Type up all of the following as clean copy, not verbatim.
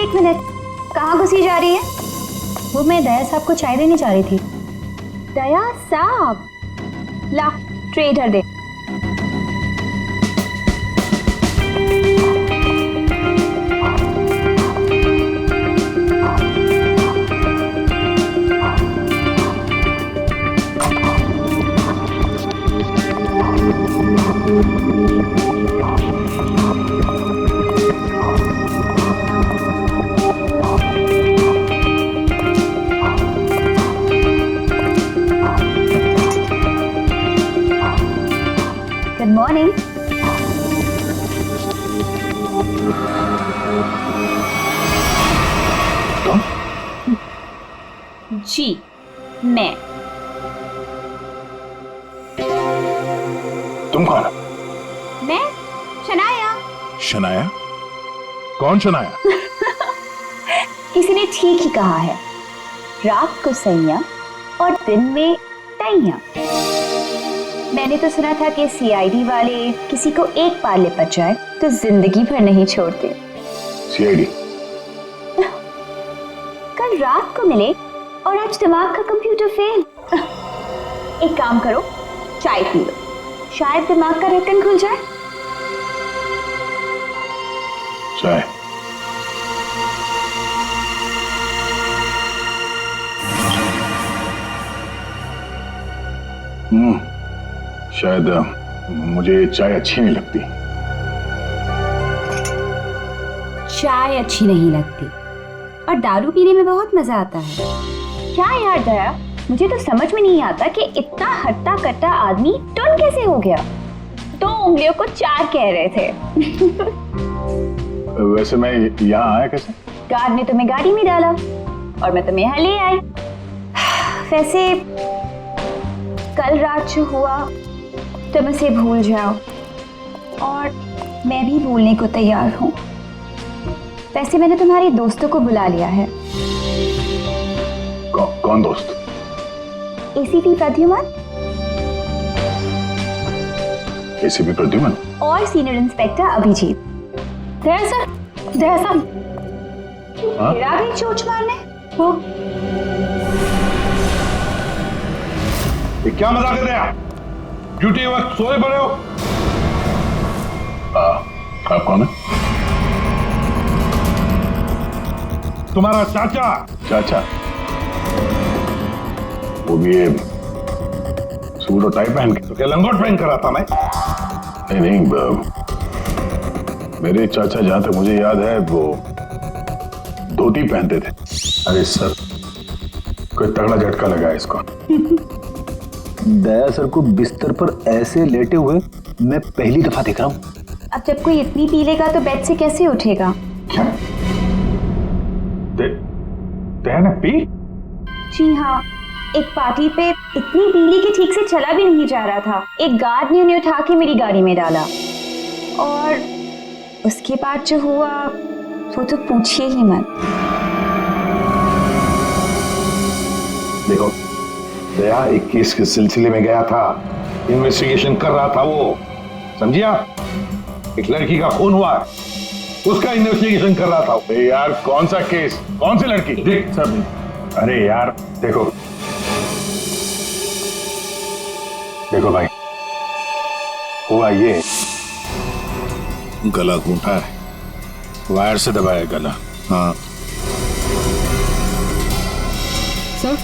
एक मिनट, कहाँ घुसी जा रही है? वो मैं दया साहब को चाय देने जा रही थी। दया साहब, ला ट्रे इधर दे। Good morning. तुम? जी, मैं। तुम कौन हो? मैं शनाया। शनाया? कौन शनाया? किसी ने ठीक ही कहा है, रात को सैया और दिन में तैया। मैंने तो सुना था कि सीआईडी वाले किसी को एक बार लिपट जाए तो जिंदगी भर नहीं छोड़ते। सीआईडी? कल रात को मिले और आज दिमाग का कंप्यूटर फेल। एक काम करो, चाय पी लो, शायद दिमाग का ढक्कन खुल जाए। चाय? शायद मुझे चाय अच्छी नहीं लगती। चाय अच्छी नहीं लगती और दारू पीने में बहुत मजा आता है। क्या यार दया, मुझे तो समझ में नहीं आता कि इतना हट्टा कट्टा आदमी टुन कैसे हो गया। 2 उंगलियों को 4 कह रहे थे। वैसे मैं यहाँ आया कैसे? गार्ड ने तुम्हें गाड़ी में डाला और मैं तुम्हें यहाँ ले आई। वैसे कल रात जो हुआ तुम उसे भूल जाओ और मैं भी भूलने को तैयार हूँ। वैसे मैंने तुम्हारे दोस्तों को बुला लिया है। कौन दोस्त? एसीपी प्रद्युमन एसीपी प्रद्युमन और सीनियर इंस्पेक्टर अभिजीत। दया सर, दया साहब, मेरा भी चोट मारने हो। ये क्या मजाक कर रहे हैं आप? ड्यूटी वक्त सोए पड़े हो? आप कौन है? तुम्हारा चाचा। चाचा? वो भी ये सूट और टाई पहन के? तो क्या लंगोट पहन कर आता मैं? नहीं, मेरे चाचा जहां तक मुझे याद है वो धोती पहनते थे। अरे सर, कोई तगड़ा झटका लगा है इसको। दया सर को बिस्तर पर ऐसे लेटे हुए मैं पहली दफा देख रहा हूँ। अब जब कोई इतनी पी लेगा तो बेड से कैसे उठेगा? क्या? दया ने पी? जी हाँ, एक पार्टी पे इतनी पीली कि ठीक से चला भी नहीं जा रहा था। एक गार्ड ने उन्हें उठा के मेरी गाड़ी में डाला और उसके बाद जो हुआ वो तो पूछिए ही मत। देखो, दया एक केस के सिलसिले में गया था, इन्वेस्टिगेशन कर रहा था वो, समझिए आप? एक लड़की का खून हुआ है, उसका इन्वेस्टिगेशन कर रहा था। यार कौन सा केस? कौन सी लड़की? देख सर, अरे यार देखो भाई, हुआ ये, गला घूंटा है, वायर से दबाया गला। हाँ सर,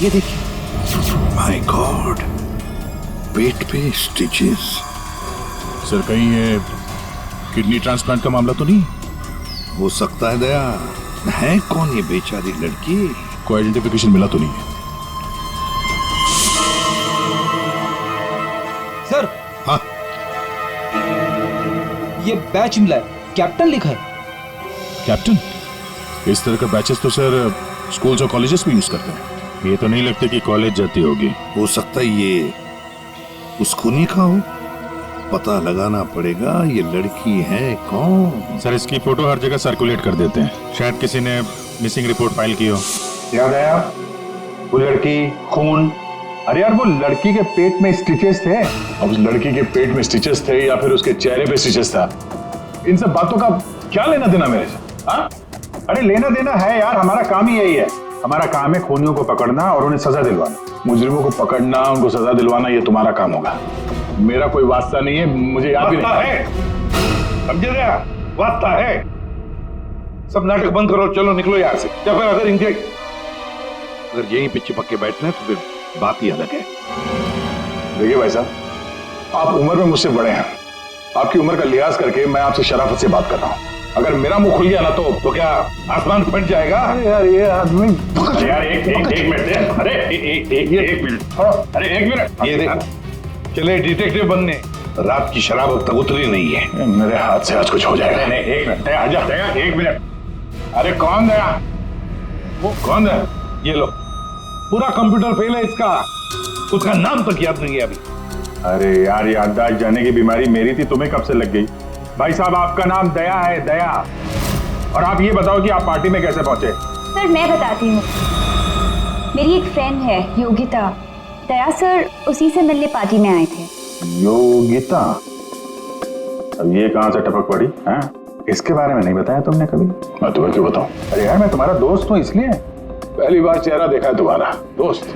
ये देखिए। माय गॉड, पेट पे स्टिचेस। सर कहीं ये किडनी ट्रांसप्लांट का मामला तो नहीं? हो सकता है दया। है कौन ये बेचारी लड़की? कोई आइडेंटिफिकेशन मिला तो नहीं है? सर, हाँ, ये बैच मिला है, कैप्टन लिखा है। कैप्टन? इस तरह का बैचेस तो सर स्कूल्स और कॉलेजेस में यूज करते हैं। ये तो नहीं लगता कि कॉलेज जाती होगी। हो सकता है ये उस खूनी का हो। पता लगाना पड़ेगा ये लड़की है कौन। सर इसकी फोटो हर जगह सर्कुलेट कर देते हैं, शायद किसी ने मिसिंग रिपोर्ट फाइल की हो। याद आया वो लड़की, खून। अरे यार वो लड़की के पेट में स्टिचेस थे। अब उस लड़की के पेट में स्टिचेस थे या फिर उसके चेहरे पे स्टिचेस था, इन सब बातों का क्या लेना देना मेरे से? हाँ? अरे लेना देना है यार, हमारा काम ही यही है। हमारा काम है खूनियों को पकड़ना और उन्हें सजा दिलवाना। मुजरिमों को पकड़ना, उनको सजा दिलवाना, ये तुम्हारा काम होगा। मेरा कोई वास्ता नहीं है, मुझे याद भी नहीं है। समझे रहे? वास्ता है। सब नाटक बंद करो, चलो निकलो यहाँ से। या फिर अगर यहीं पे चिपक के बैठना है तो फिर बात ही अलग है। देखिए भाई साहब, आप उम्र में मुझसे बड़े हैं। आपकी उम्र का लिहाज करके मैं आपसे शराफत से बात कर रहा हूँ। अगर मेरा मुंह खुल गया ना तो क्या आसमान फट जाएगा? अरे यार ये आदमी, यार एक मिनट, अरे एक मिनट, अरे एक मिनट। ये देखो, चले डिटेक्टिव बनने। रात की शराब अब तक उतरी नहीं है। मेरे हाथ से आज कुछ हो जाएगा। नहीं, एक मिनट, आजा, एक मिनट। अरे कौन दया? वो कौन है? ये लो, पूरा कंप्यूटर फेल है इसका। उसका नाम तक याद नहीं है अभी। अरे यार, याददाश्त जाने की बीमारी मेरी थी, तुम्हें कब से लग गई? भाई साहब, आपका नाम दया है, दया। और आप ये बताओ कि आप पार्टी में कैसे पहुंचे? सर मैं बताती हूँ। मेरी एक फ्रेंड है योगिता, दया सर उसी से मिलने पार्टी में आए थे। योगिता? अब ये कहां से टपक पड़ी? हैं? इसके बारे में नहीं बताया तुमने कभी? मैं तुम्हें क्यों बताऊं? अरे यार, मैं तुम्हारा दोस्त हूं, इसलिए पहली बार चेहरा देखा है तुम्हारा। दोस्त?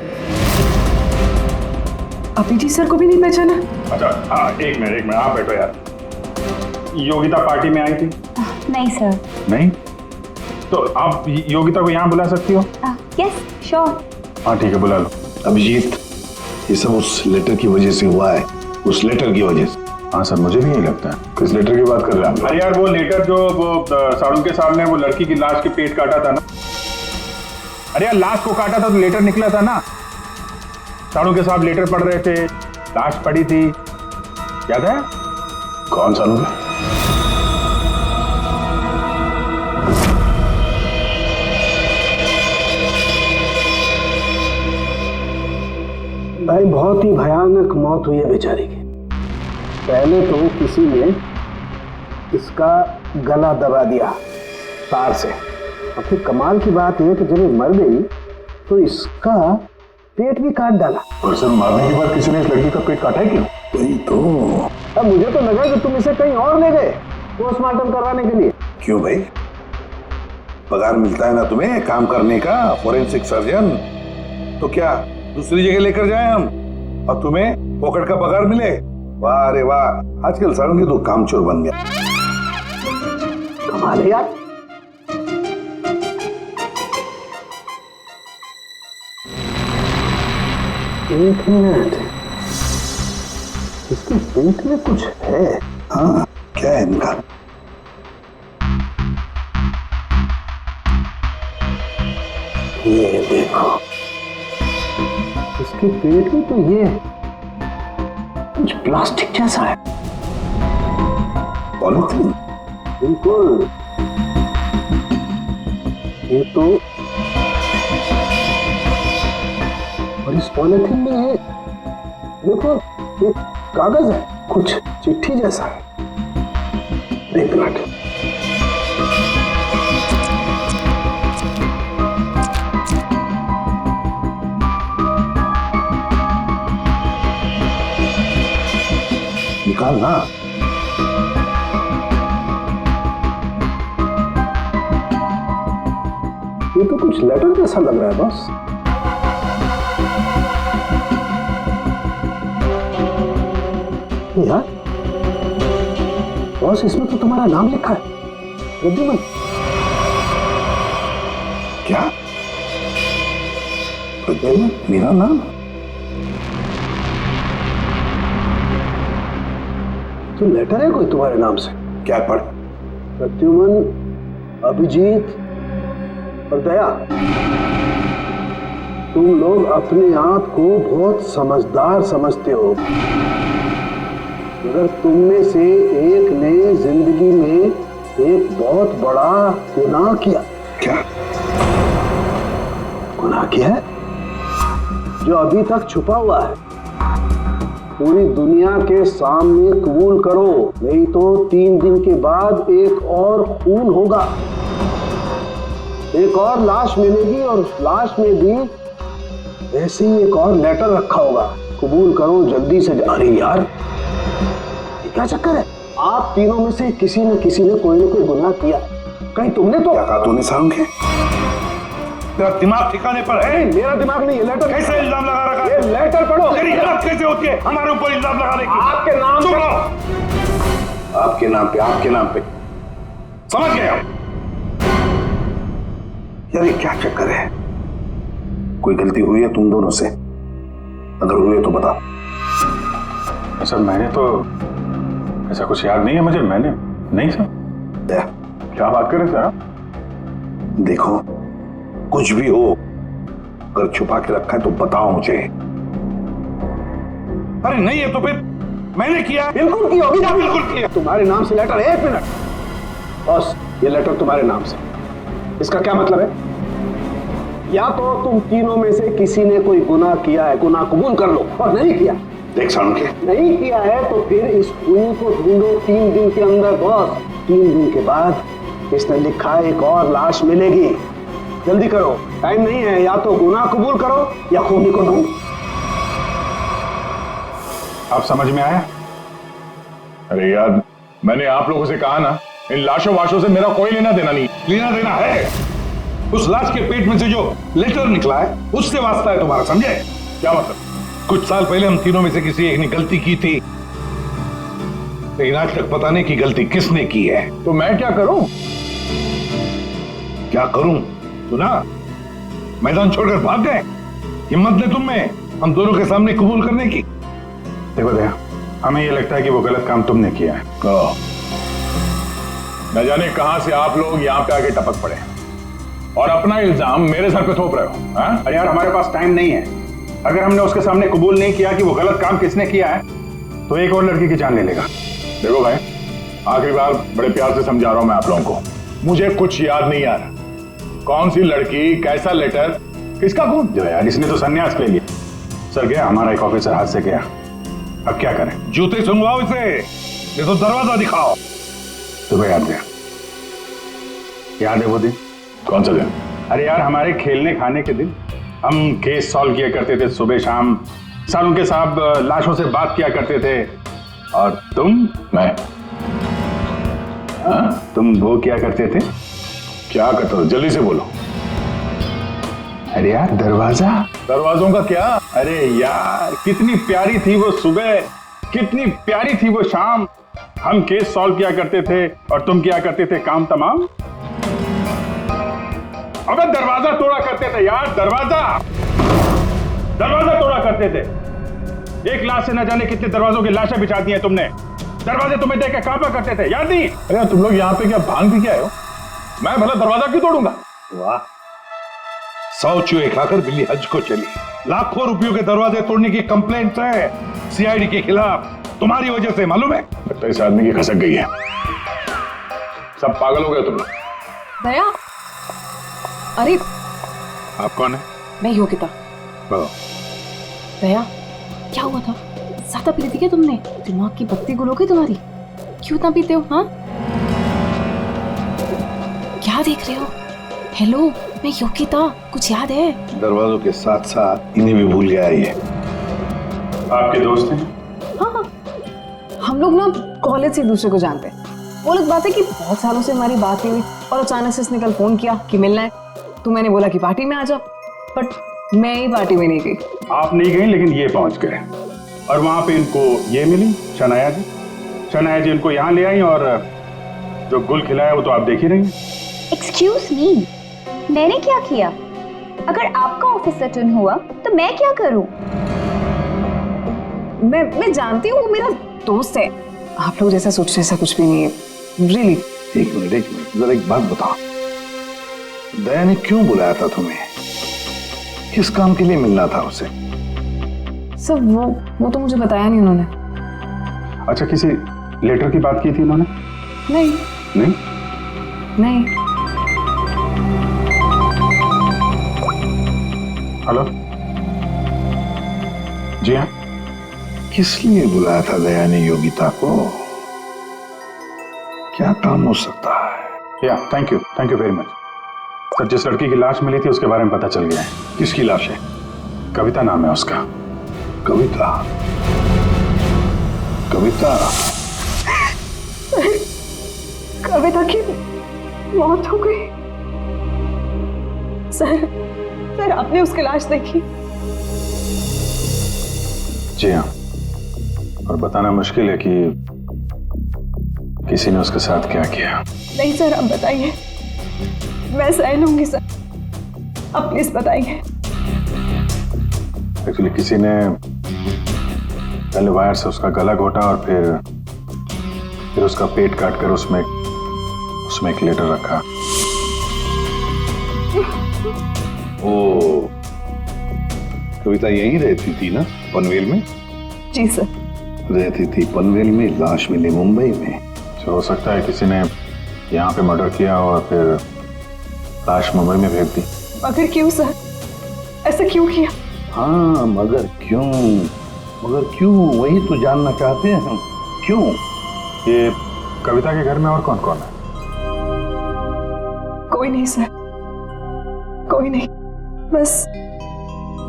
अभिजीत सर को भी नहीं पहचाना? अच्छा हाँ, एक मिनट, आप बैठो यार। योगिता पार्टी में आई थी? नहीं सर। नहीं? तो आप योगिता को यहाँ बुला सकती हो? Yes sure. हाँ ठीक है, बुला लो। अभिजीत, ये सब उस लेटर की वजह से हुआ है। उस लेटर की वजह से। हाँ सर, मुझे भी यही लगता है। किस लेटर की बात कर रहे हैं? अरे यार, वो लेटर जो वो साड़ू के सामने वो लड़की की लाश के पेट काटा था ना। अरे यार, लाश को काटा था तो लेटर निकला था ना। साड़ू के साहब लेटर पढ़ रहे थे, लाश पड़ी थी, याद है? कौन साड़ू के? भाई बहुत ही भयानक मौत हुई है बेचारी की। पहले तो किसी ने इसका गला दबा दिया तार से, और फिर कमाल की बात यह कि जब ये मर गई तो इसका पेट भी काट डाला। और सर, मारने के बाद किसी ने इस लड़की का पेट काटा है क्यों? वही तो। अब मुझे तो लगा कि तुम इसे कहीं और ले गए पोस्टमार्टम करवाने के लिए। क्यों भाई? पगार मिलता है ना तुम्हें काम करने का, फोरेंसिक सर्जन। तो क्या दूसरी जगह लेकर जाए हम और तुम्हें पॉकेट का पगार मिले? वाह रे वाह, आजकल सारों की तो कामचोर बन गया। कमाल है यार। एक मिनट, इसके पेट में कुछ है। हाँ, क्या है इनका? ये देखो, इसके पेट में तो ये कुछ प्लास्टिक जैसा है। पॉलिथीन? बिल्कुल। ये तो, और इस पॉलिथीन में ये देखो, एक कागज है, कुछ चिट्ठी जैसा है। एक मिनट, निकाल ना। ये तो कुछ लेटर जैसा लग रहा है बॉस। यार बॉस, इसमें तो तुम्हारा नाम लिखा है, प्रद्युमन। क्या? प्रद्युमन? मेरा नाम? तो लेटर है कोई तुम्हारे नाम से? क्या पढ़? प्रद्युमन, अभिजीत और दया, तुम लोग अपने आप को बहुत समझदार समझते हो, मगर तुम में से एक ने जिंदगी में एक बहुत बड़ा गुनाह किया। क्या गुनाह किया है जो अभी तक छुपा हुआ है। पूरी दुनिया के सामने कबूल करो, नहीं तो 3 दिन के बाद एक और खून होगा, एक और लाश मिलेगी, और उस लाश में भी ऐसे ही एक और लेटर रखा होगा। कबूल करो जल्दी से। अरे यार, ये क्या चक्कर है? आप तीनों में से किसी न किसी ने कोई न कोई गुनाह किया। कहीं तुमने तो क्या कहा तूने सारुण के? तेरा दिमाग ठिकाने पर है? मेरा दिमाग नहीं, ये लेटर कैसे इल्जाम लगा रखा ये है? लेटर पढ़ो। तेरी हिम्मत कैसे होती है हमारे ऊपर इल्जाम लगाने की? आपके नाम चुप पे रहो। आपके नाम पे समझ गया? यार ये क्या चक्कर है? कोई गलती हुई है तुम दोनों से? अगर हुई है तो बताओ। सर मैंने तो ऐसा कुछ याद नहीं है मुझे, मैंने नहीं सर। क्या बात कर रहे सर आप? देखो कुछ भी हो, अगर छुपा के रखा है तो बताओ मुझे। अरे नहीं है तो फिर मैंने किया। बिल्कुल की होगी ना? बिल्कुल किया। तुम्हारे नाम से लेटर। 1 मिनट बॉस, ये लेटर तुम्हारे नाम से, इसका क्या मतलब है? या तो तुम तीनों में से किसी ने कोई गुनाह किया है, गुनाह कबूल कर लो, और नहीं किया। देख सारुण के, नहीं किया है तो फिर इस खूनी को ढूंढो 3 दिन के अंदर बॉस। 3 दिन के बाद इसने लिखा एक और लाश मिलेगी। जल्दी करो, टाइम नहीं है। या तो गुनाह कबूल करो या खूनी को ढूंढो। आप समझ में आया? अरे यार मैंने आप लोगों से कहा ना, इन लाशों वाशों से मेरा कोई लेना देना नहीं। लेना देना है उस लाश के पेट में से जो लेटर निकला है, उससे वास्ता है तुम्हारा, समझे? क्या मतलब? कुछ साल पहले हम तीनों में से किसी एक ने गलती की थी, लेकिन आज तक पता नहीं कि गलती किसने की है। तो मैं क्या करूं? क्या करूं? सुना, मैदान छोड़कर भाग गए। हिम्मत ने तुम में हम दोनों के सामने कबूल करने की। देखो दया, हमें ये लगता है कि वो गलत काम तुमने किया है। न जाने कहां से आप लोग यहां पे आके टपक पड़े और अपना इल्जाम मेरे सर पे थोप रहे हो। हाँ? अरे यार हमारे पास टाइम नहीं है। अगर हमने उसके सामने कबूल नहीं किया कि वो गलत काम किसने किया है तो एक और लड़की की जान ले लेगा। देखो भाई, आखिरी बार बड़े प्यार से समझा रहा हूं मैं आप लोगों को, मुझे कुछ याद नहीं आ रहा। कौन सी लड़की, कैसा लेटर, किसका खून? जो यार इसने तो संन्यास ले लिया। सर गया, हमारा एक ऑफिसर हाथ से गया, अब क्या करें? जूते सुनवाओ इसे, ये तो दरवाजा दिखाओ। तुम्हें याद गया? याद है वो दिन? कौन सा दिन? अरे यार हमारे खेलने खाने के दिन हम केस सॉल्व किया करते थे सुबह शाम, सारुण के साथ लाशों से बात किया करते थे, और मैं तुम वो किया करते थे। क्या करता हूं? जल्दी से बोलो। अरे यार दरवाजों का क्या? अरे यार कितनी प्यारी थी वो सुबह, कितनी प्यारी थी वो शाम। हम केस सॉल्व किया करते थे और तुम किया करते थे काम तमाम। अबे दरवाजा तोड़ा करते थे यार, दरवाजा तोड़ा करते थे। एक लाश से न जाने कितने दरवाजों की लाशें बिछा दी हैं तुमने। दरवाजे तुम्हें देख के कांपा करते थे, याद नहीं? अरे तुम लोग यहाँ पे क्या भांग भी क्या हो? मैं भला दरवाजा क्यों तोड़ूंगा? वाह, 100 चूहे खाकर बिल्ली हज को चली। लाखों रुपयों के दरवाजे तोड़ने की कंप्लेंट है सीआईडी के खिलाफ, तुम्हारी वजह से, मालूम है? लगता है इस आदमी की खसक गई है। सब पागल हो गए तुम लोग। दया, अरे आप कौन है? मैं योगिता। दया, क्या हुआ था? ज्यादा पी ली थी क्या तुमने? दिमाग की बत्ती गुल हो गई तुम्हारी? क्यों इतना पीते हो? हाँ, क्या देख रहे हो? हेलो, मैं योगिता, कुछ याद है? दरवाजों के साथ साथ इन्हें भी भूल गया ये। आपके दोस्त हैं? हाँ, हम लोग ना कॉलेज से एक दूसरे को जानते हैं। वो लोग बात है कि बहुत सालों से हमारी बात नहीं हुई और अचानक से इसने कल फोन किया कि मिलना है, तो मैंने बोला कि पार्टी में आ जाओ, बट मैं ही पार्टी में नहीं गई। आप नहीं गई लेकिन ये पहुंच गए, और वहां पे इनको ये मिली शनाया जी इनको यहाँ ले आई, और जो गुल खिलाया वो तो आप देख ही रही हैं। एक्सक्यूज मी, मैंने क्या किया? अगर आपका ऑफिसर टर्न हुआ तो मैं क्या करूं? मैं जानती हूँ, वो मेरा दोस्त है। आप लोग जैसा सोच रहे ऐसा कुछ भी नहीं है, रियली। एक मिनट, जरा एक बात बताओ, दया ने क्यों बुलाया था तुम्हें? किस काम के लिए मिलना था उसे? सर वो तो मुझे बताया नहीं उन्होंने। अच्छा, किसी लेटर की बात की थी उन्होंने? नहीं नहीं? नहीं। हेलो, जी हाँ। किस लिए बुलाया था दया ने योगिता को? क्या काम हो सकता है? या thank you very much sir. जिस लड़की की लाश मिली थी उसके बारे में पता चल गया है। किसकी लाश है? कविता नाम है उसका। कविता? कविता की मौत हो गई। सर आपने उसकी लाश देखी? जी हाँ, और बताना मुश्किल है कि किसी ने उसके साथ क्या किया। नहीं सर, आप बताइए, मैं सह लूंगी सर, आप प्लीज बताइए। एक्चुअली किसी ने पहले वायर से उसका गला घोटा और फिर उसका पेट काटकर उसमें एक लेटर रखा। ओ, कविता यहीं रहती थी ना, पनवेल में? जी सर। रहती थी पनवेल में, लाश मिली मुंबई में। हो सकता है किसी ने यहाँ पे मर्डर किया और फिर लाश मुंबई में भेज दी। मगर क्यों सर, ऐसा क्यों किया? हाँ, मगर क्यों वही तो जानना चाहते हैं हम, क्यों? ये कविता के घर में और कौन कौन है? कोई नहीं सर, कोई नहीं, बस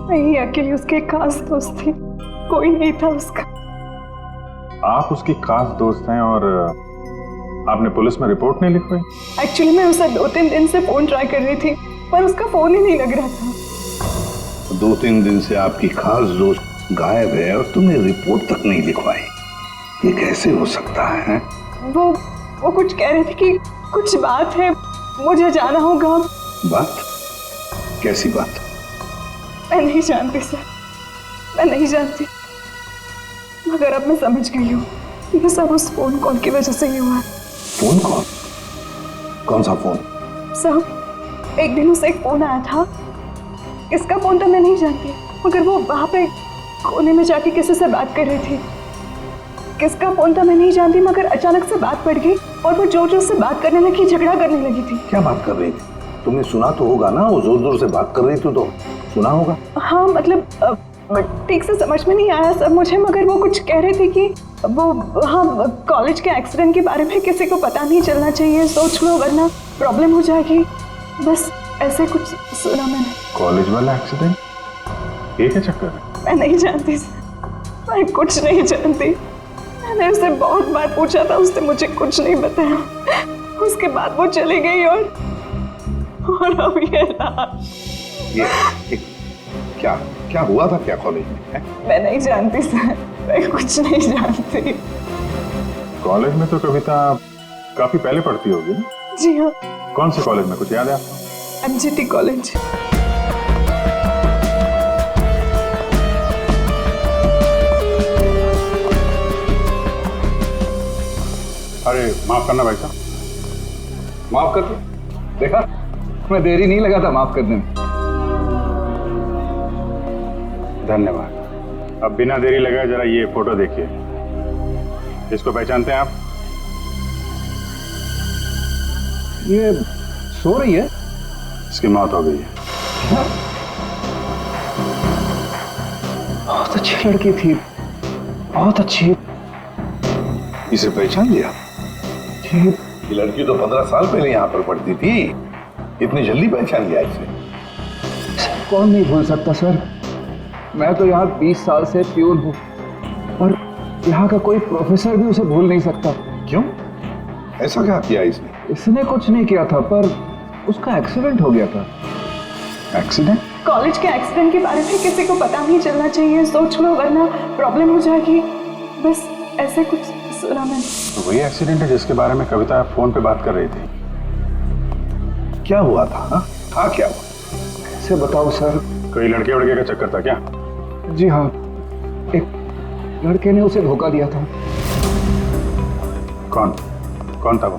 मैं ही अकेली उसके खास दोस्त थी, कोई नहीं था उसका। आप उसकी खास दोस्त हैं और आपने पुलिस में रिपोर्ट नहीं लिखवाई? एक्चुअली मैं उसे 2-3 दिन से फोन ट्राई कर रही थी, पर उसका फोन ही नहीं लग रहा था। 2-3 दिन से आपकी खास दोस्त गायब है और तुमने रिपोर्ट तक नहीं लिखवाई, ये कैसे हो सकता है? वो कुछ कह रहे थे कि कुछ बात है, मुझे जाना होगा। बात? कैसी बात? मैं नहीं जानती सर, मैं नहीं जानती, मगर अब मैं समझ गई हूँ, ये सब उस फोन कॉल की वजह से ही हुआ। Phone call? कौन सा फोन? सर, एक दिन उसे एक फोन आया था, किसका फोन था मैं नहीं जानती, मगर वो वहां पे कोने में जाके किसी से बात कर रही थी। किसका फोन था मैं नहीं जानती, मगर अचानक से बात बढ़ गई और वो जोर जोर से बात करने लगी, झगड़ा करने लगी थी। क्या बात कर रही थी? तुमने सुना तो होगा ना, वो जोर जोर से बात कर रही थी तो सुना होगा। हाँ, मतलब ठीक से समझ में नहीं आया सर मुझे, मगर वो कुछ कह रही थी कि वो हाँ कॉलेज के एक्सीडेंट के बारे में किसी को पता नहीं चलना चाहिए, सोच लो वरना प्रॉब्लम हो जाएगी, बस ऐसे कुछ सुना मैंने। कॉलेज वाला एक्सीडेंट? ये क्या चक्कर है? मैं नहीं जानती सर, मैं कुछ नहीं जानती, मैंने उसे बहुत बार पूछा था, उसने मुझे कुछ नहीं बताया। उसके बाद वो चली गई और अब ये क्या हुआ था क्या कॉलेज में? मैं नहीं जानती सर, मैं कुछ नहीं जानती। कॉलेज में तो कविता काफी पहले पढ़ती होगी ना? जी हाँ। कौन से कॉलेज में, कुछ याद है आपको? MGT college. अरे माफ करना भाई साहब। माफ कर दो। देखा, मैं देरी नहीं लगा था माफ करने में। धन्यवाद। अब बिना देरी लगाए जरा ये फोटो देखिए, इसको पहचानते हैं आप? ये सो रही है? इसकी मौत हो गई है। बहुत अच्छी लड़की थी, बहुत अच्छी। इसे पहचान लिया? ये ये लड़की तो 15 साल पहले यहाँ पर पढ़ती थी, इतनी जल्दी पहचान लिया इसे? कौन नहीं भूल सकता सर, मैं तो यहाँ 20 साल से प्यून हूँ और यहाँ का कोई प्रोफेसर भी उसे भूल नहीं सकता। क्यों? ऐसा क्या किया इसने? इसने कुछ नहीं किया था, पर उसका एक्सीडेंट हो गया था। एक्सीडेंट? कॉलेज के एक्सीडेंट के बारे में किसी को पता नहीं चलना चाहिए, सोच लो वरना प्रॉब्लम हो जाएगी, बस ऐसे कुछ सुना मैंने। तो वही एक्सीडेंट है जिसके बारे में कविता फोन पे बात कर रही थी। क्या हुआ था? हाँ, था क्या हुआ? कैसे बताओ सर? कोई लड़के वड़के का चक्कर था क्या? जी हाँ, एक लड़के ने उसे धोखा दिया था। कौन था वो?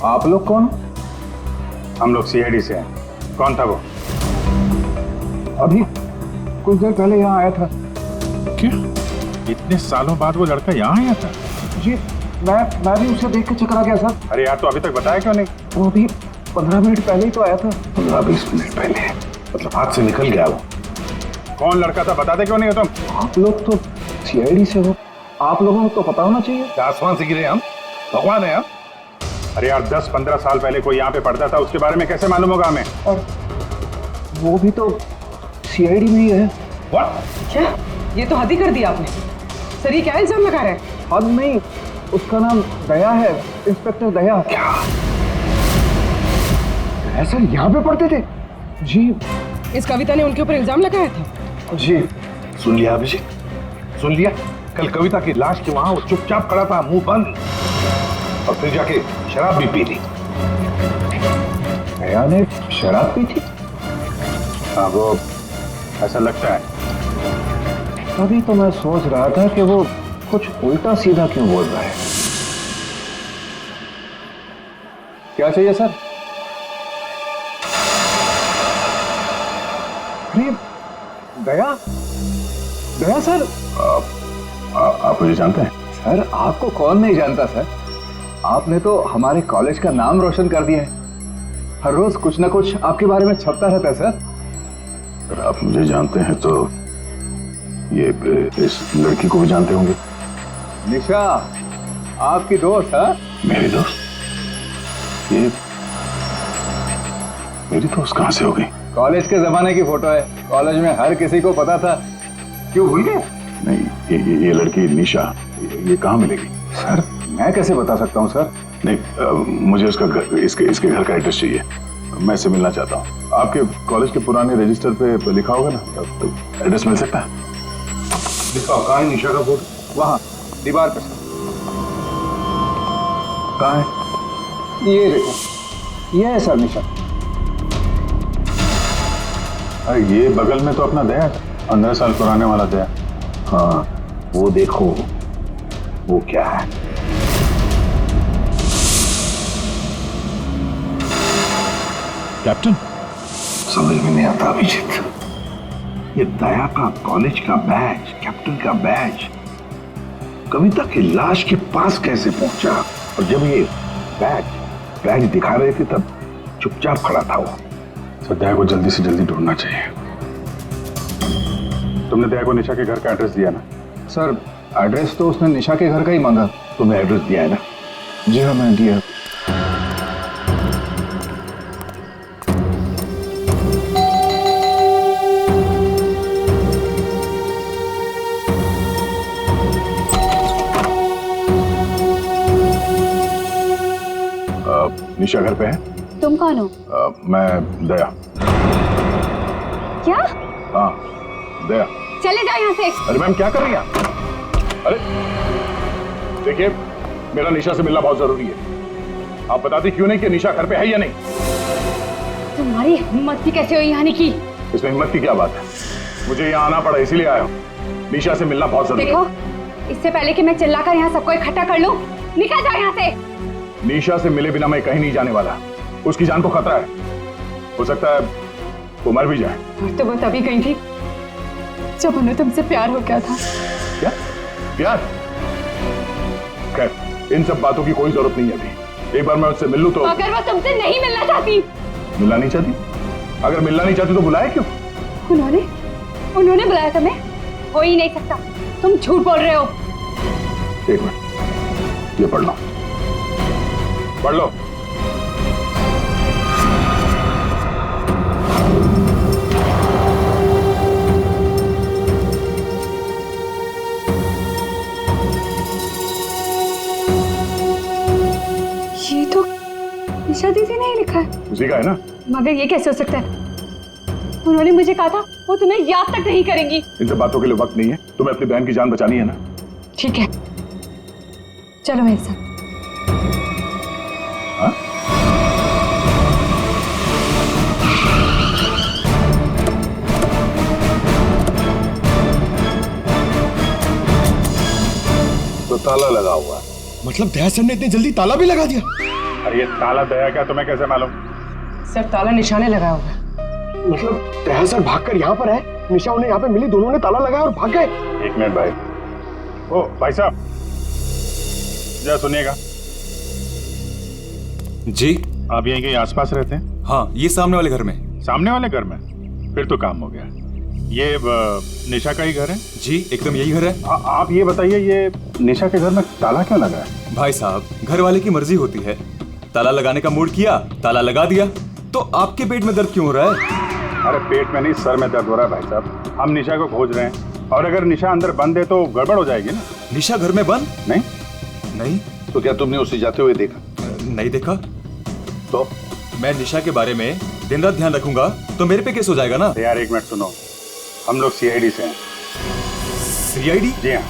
आप लोग कौन? हम लोग CID से हैं। कौन था वो? अभी कुछ देर पहले यहाँ आया था। क्या? इतने सालों बाद वो लड़का यहाँ आया था? जी, मैं भी उसे देख के चकरा गया सर। अरे यार, तो अभी तक बताया क्यों नहीं? वो अभी 15 मिनट पहले ही तो आया था। 15-20 मिनट पहले? मतलब हाथ से निकल गया वो? कौन लड़का था, बताते क्यों नहीं हो तुम? आप लोग तो CID से हो, आप लोगों को तो पता होना चाहिए। क्या आसमान से गिरे हम? भगवान है हम? अरे यार, 10-15 साल पहले कोई यहाँ पे पढ़ता था, उसके बारे में कैसे मालूम होगा हमें? और वो भी तो CID में ही है। What? क्या? ये तो हद ही कर दिया आपने सर, ये क्या इल्जाम लगा रहे हैं? हद नहीं, उसका नाम दया है, इंस्पेक्टर दया। क्या दया सर यहाँ पे पढ़ते थे? जी। इस कविता ने उनके ऊपर इल्जाम लगाया था? जी। सुन लिया अभिषेक, सुन लिया? कल कविता की लाश के वहां वो चुपचाप खड़ा था, मुंह बंद, और फिर जाके शराब भी पी ली। दया ने शराब पी थी? हाँ, वो ऐसा लगता है। तभी तो मैं सोच रहा था कि वो कुछ उल्टा सीधा क्यों बोल रहा है। क्या चाहिए सर? अरे दया, दया सर। आप मुझे जानते हैं? सर आपको कौन नहीं जानता सर, आपने तो हमारे कॉलेज का नाम रोशन कर दिया है। हर रोज कुछ ना कुछ आपके बारे में छपता रहता है सर। अगर आप मुझे जानते हैं तो ये इस लड़की को भी जानते होंगे। निशा आपकी दोस्त है? मेरी दोस्त? ये मेरी दोस्त कहां से हो गई? कॉलेज के जमाने की फोटो है, कॉलेज में हर किसी को पता था। क्यों भूल गए? नहीं, ये लड़की निशा, ये कहाँ मिलेगी? सर मैं कैसे बता सकता हूँ सर? नहीं, मुझे उसका घर, इसके घर का एड्रेस चाहिए। मैं इससे मिलना चाहता हूँ। आपके कॉलेज के पुराने रजिस्टर पे लिखा होगा ना, तो एड्रेस मिल सकता है? दिखाओ, कहाँ है निशा का फोटो? वहाँ दीवार पे सर। कहाँ है? ये देखो, ये है सर निशा। अरे ये बगल में तो अपना दया, 15 साल पुराने वाला दया। हाँ, वो देखो, वो क्या है? कैप्टन, समझ में नहीं आता अभिजीत। ये दया का कॉलेज का बैज, कैप्टन का बैज, कविता की लाश के पास कैसे पहुंचा? और जब ये बैज दिखा रहे थे तब चुपचाप खड़ा था वो। सर दया को जल्दी से जल्दी ढूंढना चाहिए। तुमने दया को निशा के घर का एड्रेस दिया ना? सर एड्रेस तो उसने निशा के घर का ही मांगा। तुमने एड्रेस दिया है ना? जी हाँ मैंने दिया। निशा घर पे है? तुम कौन हो? मैं दया। क्या? हाँ दया। चले जाओ यहाँ से। अरे मैम क्या कर रही हैं? अरे देखिए, मेरा निशा से मिलना बहुत जरूरी है। आप बताती क्यों नहीं कि निशा घर पे है या नहीं? तुम्हारी हिम्मत ही कैसे हुई यहाँ की? इसमें हिम्मत की क्या बात है? मुझे यहाँ आना पड़ा इसीलिए आया हूँ। निशा से मिलना बहुत जरूरी है। देखो, इससे पहले कि मैं चिल्लाकर यहाँ सबको इकट्ठा कर लूँ, निकल जाओ यहाँ से। निशा से मिले बिना मैं कहीं नहीं जाने वाला। उसकी जान को खतरा है, हो सकता है वो मर भी जाए। और तो वो तभी गई थी जब उन्हें तुमसे प्यार हो गया था। क्या प्यार? खैर इन सब बातों की कोई जरूरत नहीं है अभी। एक बार मैं उससे मिल लूं तो। अगर वो तुमसे नहीं मिलना चाहती? मिलना नहीं चाहती? अगर मिलना नहीं चाहती तो बुलाया क्यों? उन्होंने बुलाया तुम्हें? हो ही नहीं सकता, तुम झूठ बोल रहे हो। एक मिनट, ये पढ़ लो, पढ़ लो। ये तो निशा दीदी ने ही लिखा है। उसी का है ना? मगर ये कैसे हो सकता है? उन्होंने मुझे कहा था वो तुम्हें याद तक नहीं करेंगी। इन सब बातों के लिए वक्त नहीं है। तुम्हें अपनी बहन की जान बचानी है ना? ठीक है, चलो मेरे साथ। हाँ? तो ताला लगा हुआ है। मतलब दया सर ने इतनी जल्दी ताला भी लगा दिया? अरे ये ताला दया क्या, तुम्हें कैसे मालूम? सर ताला निशाने लगाया होगा। मतलब दया सर भागकर यहाँ पर है, निशा उन्हें यहाँ पे मिली, दोनों ने ताला लगाया और भाग गए। एक मिनट भाई। ओ भाई साहब, जरा सुनिएगा। जी आप यहीं के आसपास रहते हैं? हाँ, ये सामने वाले घर में। सामने वाले घर में? फिर तो काम हो गया। ये निशा का ही घर है? जी एकदम यही घर है। आप ये बताइए, ये निशा के घर में ताला क्यों लगा है? भाई साहब, घर वाले की मर्जी होती है। ताला लगाने का मूड किया, ताला लगा दिया। तो आपके पेट में दर्द क्यों हो रहा है? अरे पेट में नहीं, सर में दर्द हो रहा है भाई साहब। हम निशा को खोज रहे हैं और अगर निशा अंदर बंद है तो गड़बड़ हो जाएगी ना। निशा घर में बंद? नहीं नहीं। तो क्या तुमने उसे जाते हुए देखा? नहीं देखा। तो मैं निशा के बारे में दिन रात ध्यान रखूंगा तो मेरे पे केस हो जाएगा ना। यार एक मिनट सुनो, हम लोग सीआईडी से हैं। सीआईडी? जी हाँ।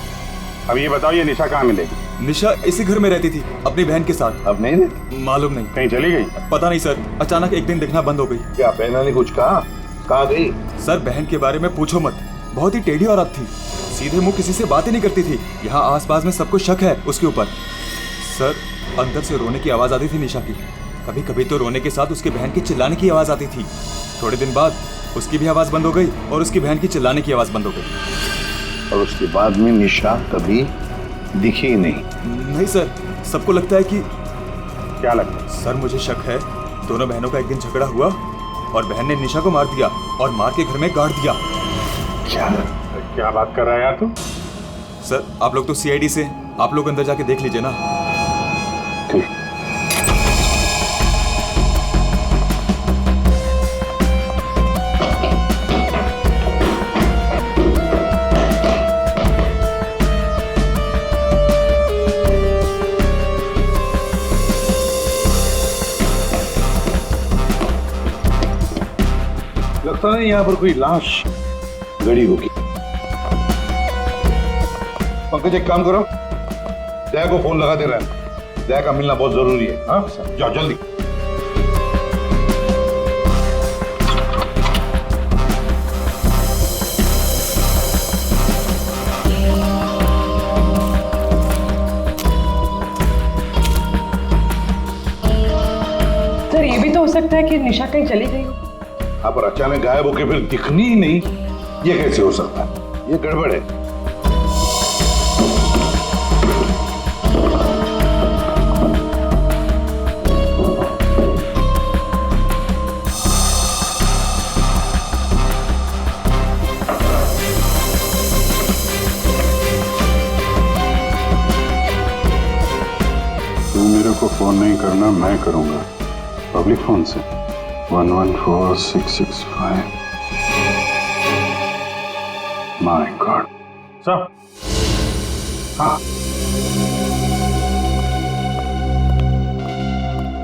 अब ये बताओ, ये निशा कहाँ मिलेगी? निशा इसी घर में रहती थी अपनी बहन के साथ। अब नहीं रहती? मालूम नहीं, कहीं चली गई? पता नहीं सर, अचानक एक दिन दिखना बंद हो गई। क्या बहना ने कुछ कहा? कहाँ गई? सर बहन के बारे में पूछो मत, बहुत ही टेढ़ी औरत थी, सीधे मुंह किसी से बातें नहीं करती थी। यहाँ आसपास में सबको शक है उसके ऊपर। सर अंदर से रोने की आवाज आती थी निशा की, कभी कभी तो रोने के साथ उसके बहन की चिल्लाने की आवाज आती थी। थोड़े दिन बाद उसकी भी आवाज बंद हो गई और उसकी बहन की चिल्लाने की आवाज बंद हो गई। और उसके बाद में निशा कभी दिखी ही नहीं? नहीं सर, सबको लगता है कि। क्या लगता है? सर मुझे शक है दोनों बहनों का एक दिन झगड़ा हुआ और बहन ने निशा को मार दिया और मार के घर में गाड़ दिया। क्या बात कर रहा है यार तू? सर आप लोग तो सीआईडी से, आप लोग अंदर जाके देख लीजिए ना। ठीक। लगता है यहाँ पर कोई लाश गड़ी होगी। पंकज एक काम करो, दया को फोन लगा दे रहा है। दया का मिलना बहुत जरूरी है। हाँ जाओ जल्दी। सर ये भी तो हो सकता है कि निशा कहीं चली गई हो। हाँ पर अचानक गायब होके फिर दिखनी ही नहीं, ये कैसे हो सकता है? ये गड़बड़ है। तू मेरे को फोन नहीं करना, मैं करूंगा पब्लिक फोन से। 114665। My God. सर। हाँ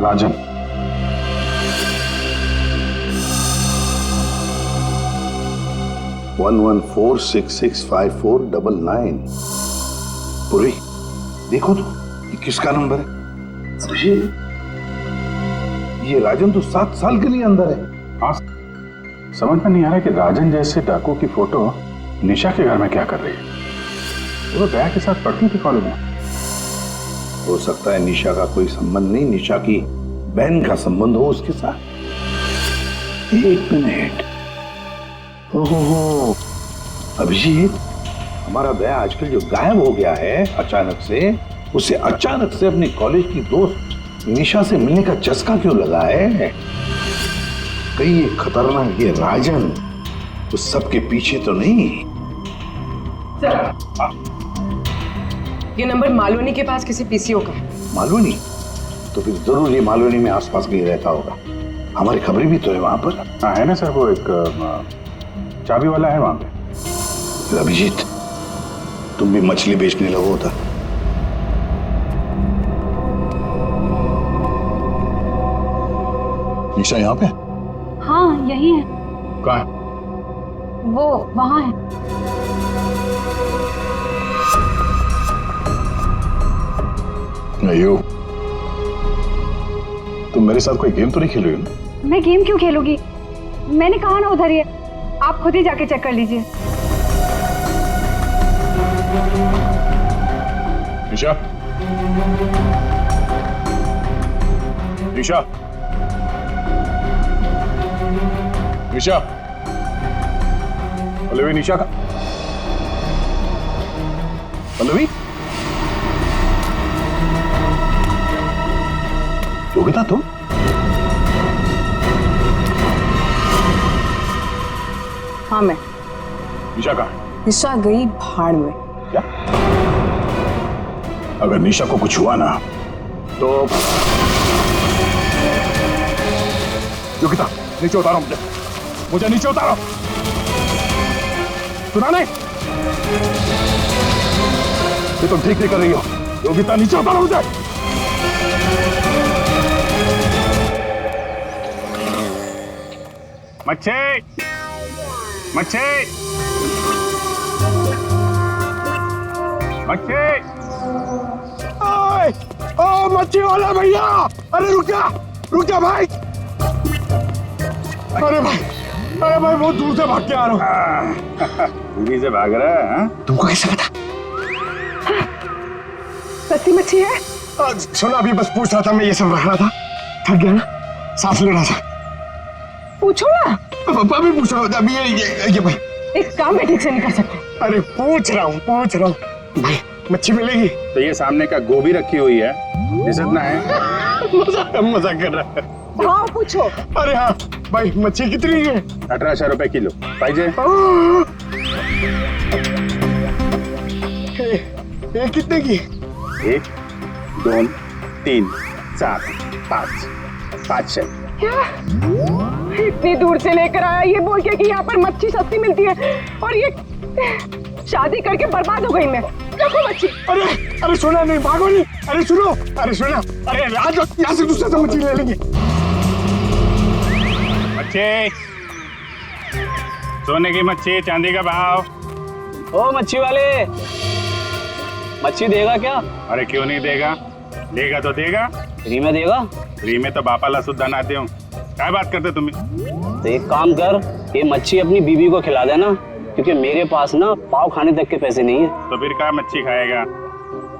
राजन। वन 114665499। पूरी देखो तो ये किसका नंबर है? ये राजन तो 7 साल के लिए अंदर है। हाँ, समझ में नहीं आ रहा कि राजन जैसे डाकू की फोटो निशा के घर में क्या कर रही है। वो दया के साथ पढ़ती थी कॉलेज में। हो सकता है निशा का कोई संबंध नहीं, निशा की बहन का संबंध हो उसके साथ। एक मिनट। ओहो अभिजीत, हमारा दया आजकल जो गायब हो गया है अचानक से, उसे अचानक से अपने कॉलेज की दोस्त निशा से मिलने का चस्का क्यों लगा है? कहीं ये खतरनाक ये राजन उस सबके पीछे तो नहीं? ये नंबर मालवनी के पास किसी पीसीओ का है। मालवनी? तो फिर जरूर ये मालवनी में आसपास कहीं रहता होगा। हमारी खबरें भी तो है वहां पर। हाँ है ना सर, वो एक चाबी वाला है वहां पे। अभिजीत तुम भी मछली बेचने लगो था। निशा यहाँ पे? हाँ यही है। कहाँ है? वो वहाँ है। अयो, तुम मेरे साथ कोई गेम तो नहीं खेल रही हो ना? मैं गेम क्यों खेलूंगी? मैंने कहा ना उधर ही है, आप खुद ही जाके चेक कर लीजिए। निशा, निशा, निशा, पल्लवी, निशा का पल्लवी, योगिता तुम? हाँ मैं। निशा कहाँ है? निशा गई भाड़ में। क्या? अगर निशा को कुछ हुआ ना तो योगिता नीचे उतारो, मुझे नीचे उतारो। सुना नहीं? ये तुम ठीक नहीं कर रही हो। योगिता नीचे उतारो उसे। मच्छी मच्छी मच्छी, ओ मच्छी वाला भैया, अरे रुक जा भाई। अरे भाई बहुत दूर से भाग के आ रहा हूँ। दूरी से भाग रहा है हाँ? तुमको कैसे पता? सस्ती मच्छी है। सुना, अभी बस पूछ रहा था, मैं ये सब रख रहा था, थक गया ना, सांस ले रहा था। पूछो ना। अभी पूछ रहा हूँ, अभी ये भाई एक काम भी ठीक से नहीं कर सकते। अरे पूछ रहा हूँ भाई, मच्छी मिलेगी? तो ये सामने का गोभी रखी हुई है, इज्जत ना है। मजाक कर रहा है। हाँ पूछो। अरे हाँ भाई, मच्छी कितनी है? 1800 रुपए किलो पाहिजे। ये कितने की? 1 2 3 4 5 500। क्या इतनी दूर से लेकर आया ये बोल के कि यहाँ पर मच्छी सस्ती मिलती है, और ये शादी करके बर्बाद हो गई मैं। देखो मच्छी। अरे सुना नहीं, भागो नहीं। अरे सुनो, अरे सुना, अरे आज यहाँ से दूसरे से मच्छी ले लेंगे। मच्छी, सोने की मच्छी, चांदी का भाव। ओ मच्छी वाले, मच्छी देगा क्या? अरे क्यों नहीं देगा, देगा तो देगा। फ्री में देगा? फ्री में तो बापाला सुद्धा ना दूं। क्या बात करते तुम? तो एक काम कर, ये मच्छी अपनी बीवी को खिला देना, क्योंकि मेरे पास ना पाव खाने तक के पैसे नहीं है। तो फिर क्या मच्छी खाएगा?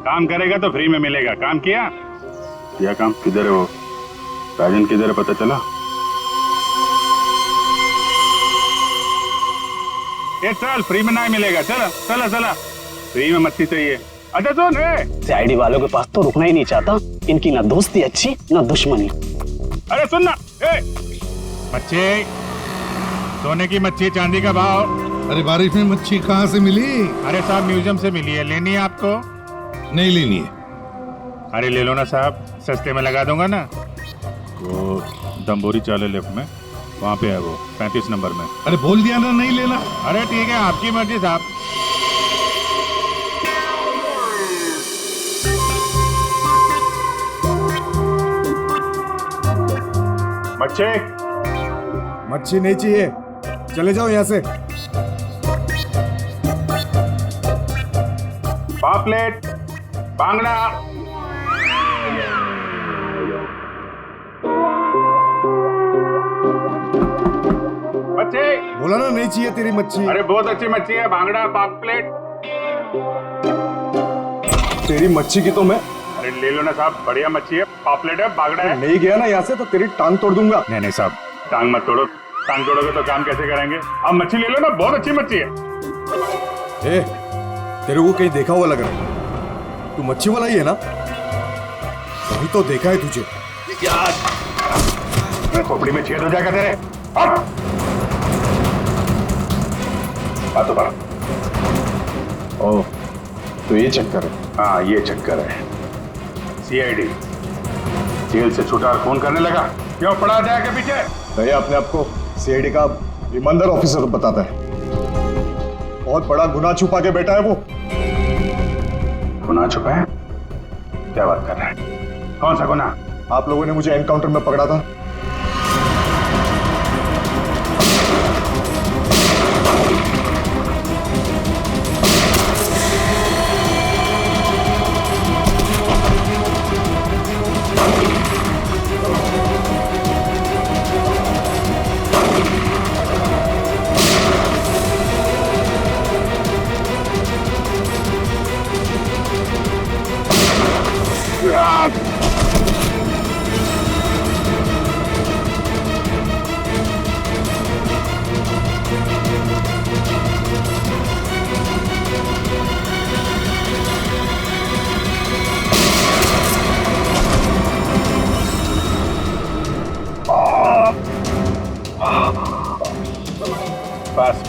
काम करेगा तो फ्री में मिलेगा। काम किया काम? किधर है वो राजन, किधर है पता चला? ये चल, फ्री में नहीं मिलेगा। चला फ्री में मच्छी चाहिए। अच्छा सुन, सीआईडी वालों के पास तो रुकना ही नहीं चाहता, इनकी ना दोस्ती अच्छी ना दुश्मनी। अरे सुन ना, मच्छी, सोने की मच्छी, चांदी का भाव। अरे बारिश में मच्छी कहाँ से मिली? अरे साहब म्यूजियम से मिली है, लेनी है आपको? नहीं लेनी है। अरे ले लो ना साहब, सस्ते में लगा दूंगा ना। वो दम्बोरी चाले लेफ्ट में, वहाँ पे है वो 35 नंबर में। अरे बोल दिया ना नहीं लेना। अरे ठीक है, आपकी मर्जी साहब। मच्छी नहीं चाहिए, चले जाओ यहाँ से। पापलेट, बांगड़ा। मच्छी बोला ना नहीं चाहिए तेरी मच्छी। अरे बहुत अच्छी मच्छी है, बांगड़ा, पापलेट। तेरी मच्छी की तो मैं अरे ले लो ना साहब, बढ़िया मच्छी है, पापलेट है, बांगड़ा है। नहीं गया ना यहाँ से तो तेरी टांग तोड़ दूंगा। नहीं साहब, टांग मत तोड़ो। टांग तोड़ोगे तो काम कैसे करेंगे? अब मच्छी ले लो ना, बहुत अच्छी मच्छी है। ए, तेरे को कहीं देखा हुआ लग रहा है। तू मच्छी वाला ही है ना? कहीं तो देखा है तुझे। खोपड़ी में छेद हो जाएगा तेरे। बातों पर। ओह, तो ये चक्कर है। हाँ ये चक्कर है। सीआईडी जेल से छूटा और फोन करने लगा, क्यों पड़ा जाएगा पीछे? नहीं, अपने आप को सीआईडी का ईमानदार ऑफिसर बताता है। बहुत बड़ा गुनाह छुपा के बैठा है वो। गुनाह छुपा है? क्या बात कर रहा है? कौन सा गुनाह? आप लोगों ने मुझे एनकाउंटर में पकड़ा था।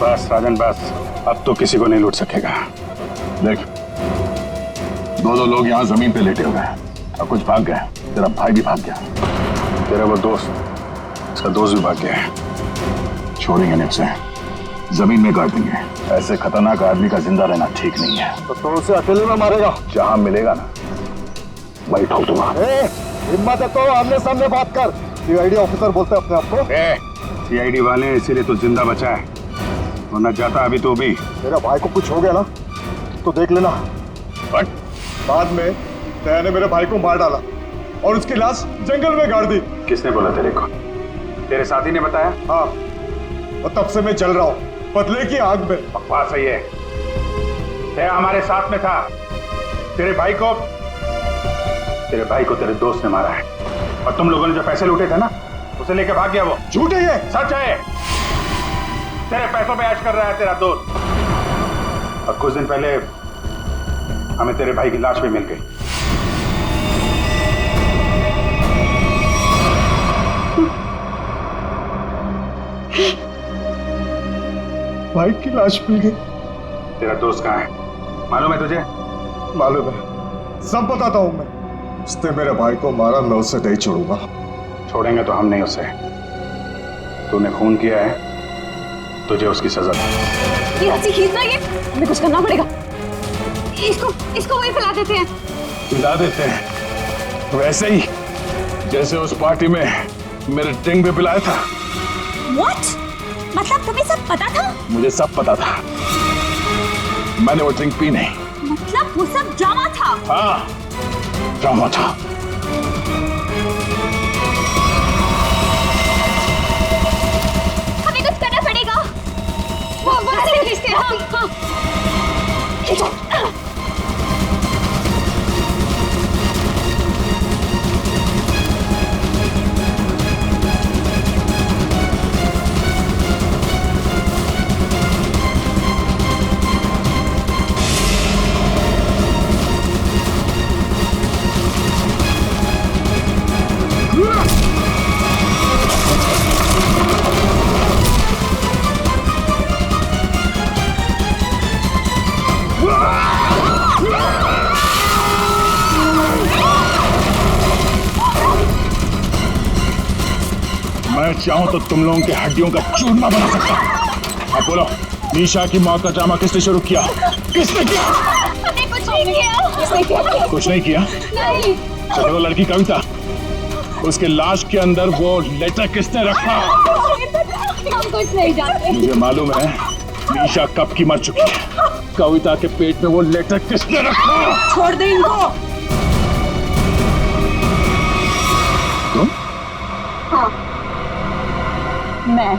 बस राजन बस, अब तो किसी को नहीं लूट सकेगा। देख, दो लोग यहाँ जमीन पे लेटे हुए हैं और कुछ भाग गए। तेरा भाई भी भाग गया, तेरा वो दोस्त, इसका दोस्त भी भाग गया है। छोड़ेंगे नहीं उसे, जमीन में गाड़ देंगे। ऐसे खतरनाक आदमी का जिंदा रहना ठीक नहीं है। तो उसे अकेले में मारेगा? जहां मिलेगा ना बैठो तुम। हिम्मत है तो आमने सामने बात कर। सीआईडी ऑफिसर बोलते हैं अपने आप को। सीआईडी वाले इसीलिए तो जिंदा बचा है, वरना जाता अभी तो भी। मेरा भाई को कुछ हो गया ना तो देख लेना। बट बाद में दया ने मेरे भाई को मार डाला और उसकी लाश जंगल में गाड़ दी। किसने बोला तेरे को? तेरे साथी ने बताया? हाँ, और तब से मैं जल रहा हूँ बदले की आग में। बकवास है ये। दया हमारे साथ में था। तेरे भाई को तेरे दोस्त ने मारा है, और तुम लोगों ने जो पैसे लूटे थे ना, उसे लेके भाग गया वो। झूठ है ये। सच है। तेरे पैसों पे ऐश कर रहा है तेरा दोस्त। और कुछ दिन पहले हमें तेरे भाई की लाश भी मिल गई। भाई की लाश मिल गई। तेरा दोस्त कहाँ है मालूम है तुझे? मालूम है, सब बताता हूं मैं। उसने मेरे भाई को मारा, मैं उसे नहीं छोड़ूंगा। छोड़ेंगे तो हम नहीं उसे। तूने खून किया है, तुझे उसकी सजा दे। ये अच्छी खींचना, ये हमें कुछ करना पड़ेगा। इसको वही फैला देते हैं। पिला देते हैं वैसे ही जैसे उस पार्टी में मेरे ड्रिंक भी पिलाया था। What? मतलब तुम्हें सब पता था? मुझे सब पता था, मैंने वो ड्रिंक पी नहीं। मतलब वो सब ड्रामा था? हाँ, ड्रामा था। हमें कुछ करना पड़ेगा। वो खींचते हैं। हाँ। खींचो। मैं चाहूं तो तुम लोगों के हड्डियों का चूरमा बना सकता हूं। अब बोलो, निशा की मौत का ड्रामा किसने शुरू किया? किसने किया? हमने कुछ नहीं किया। कुछ नहीं किया? नहीं। तो वो लड़की कविता, उसके लाश के अंदर वो लेटर किसने रखा? हम कुछ नहीं जानते। मुझे मालूम है निशा कब की मर चुकी है। कविता के पेट में वो लेटर किसने रखा? छोड़ दे इनको। तुम? हाँ, मैं।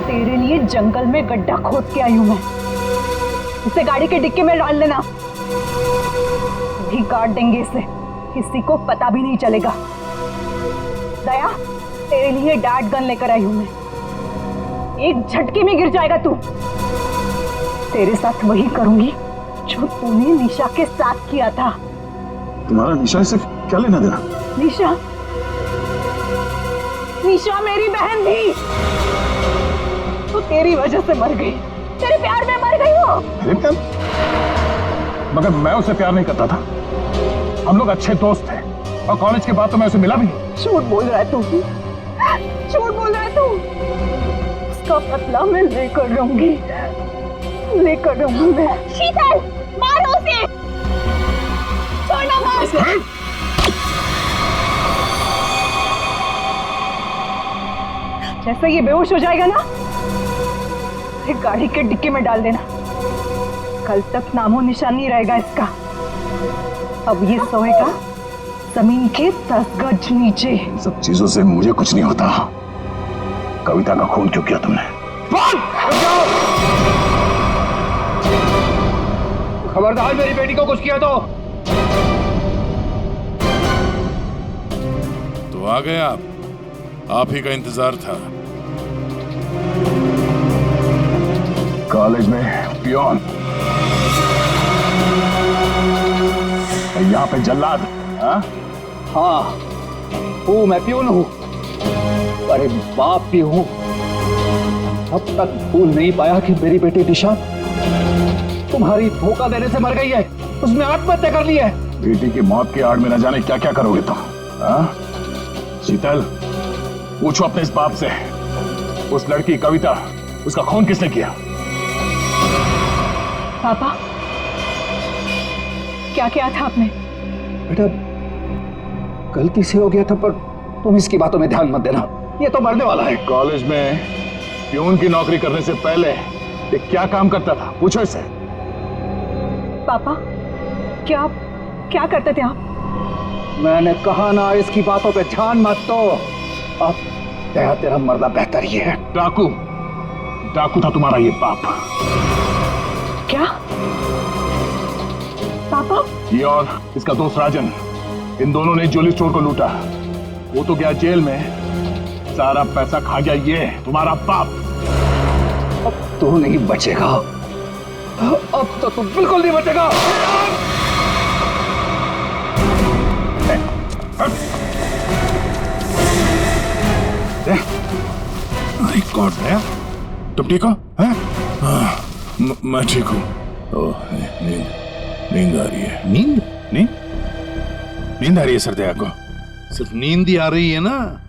तेरे लिए जंगल में गड्ढा खोद के आई हूं मैं। उसे गाड़ी के डिक्की में डाल देना, भी काट देंगे इसे, किसी को पता भी नहीं चलेगा। दया, तेरे लिए डैड गन लेकर आई हूं मैं। एक झटके में गिर जाएगा तू। तेरे साथ वही करूंगी जो तूने निशा के साथ किया था। तुम्हारा निशा से क्या लेना देना? निशा, निशा मेरी बहन थी, तो तेरी वजह से मर गई। तेरे प्यार में मर गई वो। मेरे प्यार? मगर मैं उसे प्यार नहीं करता था। हम लोग अच्छे दोस्त थे, और कॉलेज के बाद तो मैं उसे मिला भी नहीं। झूठ बोल रहा है तू, झूठ बोल रहा है तू। उसका बदला मैं लेकर रहूंगी, लेकर रहूंगी मैं। शीतल, मारो उसे। छोड़ना मत। जैसे ये बेहोश हो जाएगा ना, फिर गाड़ी के डिक्की में डाल देना। कल तक नामो निशान नहीं रहेगा इसका। अब ये सोएगा जमीन के 10 गज नीचे। सब चीजों से मुझे कुछ नहीं होता। कविता का खून क्यों किया तुमने? खबरदार मेरी बेटी को कुछ किया तो आ गए आप ही का इंतजार था। कॉलेज में पियोन, यहाँ पे जल्लाद। हाँ, हूँ मैं प्यून हूँ, अरे बाप भी हूँ। अब तक भूल नहीं पाया कि मेरी बेटी दिशा तुम्हारी धोखा देने से मर गई है। उसने आत्महत्या कर ली है। बेटी की मौत की आड़ में न जाने क्या क्या करोगे तुम। शीतल, पूछो अपने इस बाप से, उस लड़की कविता, उसका खून किसने किया? पापा, क्या किया था आपने? बेटा गलती से हो गया था, पर तुम इसकी बातों में ध्यान मत देना, ये तो मरने वाला है। कॉलेज में प्यून की नौकरी करने से पहले ये क्या काम करता था, पूछो इससे। पापा क्या करते थे आप? मैंने कहा ना, इसकी बातों पे ध्यान मत दो। अब तेरा मरना बेहतर ही है। डाकू था तुम्हारा ये बाप। क्या पापा? ये और इसका दोस्त राजन, इन दोनों ने ज्वेलरी स्टोर को लूटा। वो तो गया जेल में, सारा पैसा खा गया ये तुम्हारा बाप। अब तू नहीं बचेगा, अब तो तू बिल्कुल नहीं बचेगा। माय गॉड, तुम ठीक हो? मैं ठीक हूँ। नींद आ रही है। नींद आ रही है सरदया को? सिर्फ नींद ही आ रही है ना,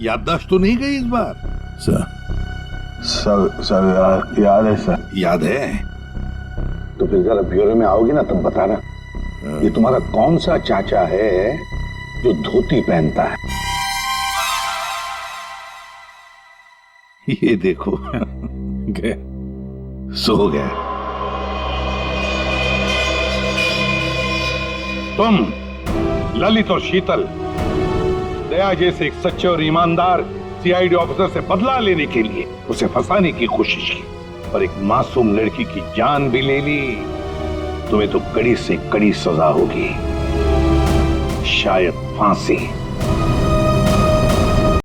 याददाश्त तो नहीं गई इस बार? सब याद है सर। याद है? तो फिर जरा ब्यूरो में आओगी ना तब बताना, ये तुम्हारा कौन सा चाचा है जो धोती पहनता है? ये देखो गए, सो गया। तुम ललित और शीतल दया जैसे एक सच्चे और ईमानदार सीआईडी ऑफिसर से बदला लेने के लिए उसे फंसाने की कोशिश की और एक मासूम लड़की की जान भी ले ली। तुम्हें तो कड़ी से कड़ी सजा होगी, शायद फांसी।